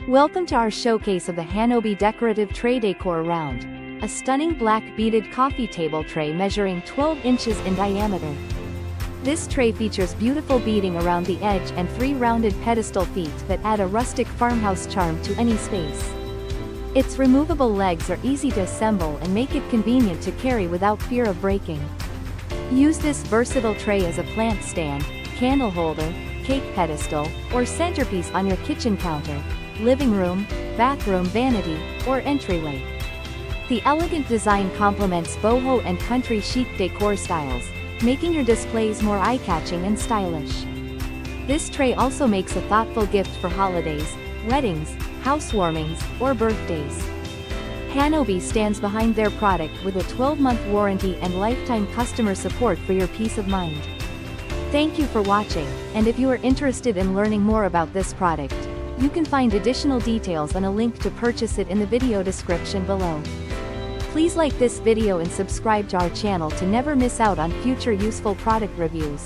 Welcome to our showcase of the Hanobe Decorative Tray Decor Round, a stunning black beaded coffee table tray measuring 12 inches in diameter. This tray features beautiful beading around the edge and 3 rounded pedestal feet that add a rustic farmhouse charm to any space. Its removable legs are easy to assemble and make it convenient to carry without fear of breaking. Use this versatile tray as a plant stand, candle holder, cake pedestal, or centerpiece on your kitchen counter, living room, bathroom vanity, or entryway. The elegant design complements boho and country chic decor styles, making your displays more eye-catching and stylish. This tray also makes a thoughtful gift for holidays, weddings, housewarmings, or birthdays. Hanobe stands behind their product with a 12-month warranty and lifetime customer support for your peace of mind. Thank you for watching, and if you are interested in learning more about this product, you can find additional details and a link to purchase it in the video description below. Please like this video and subscribe to our channel to never miss out on future useful product reviews.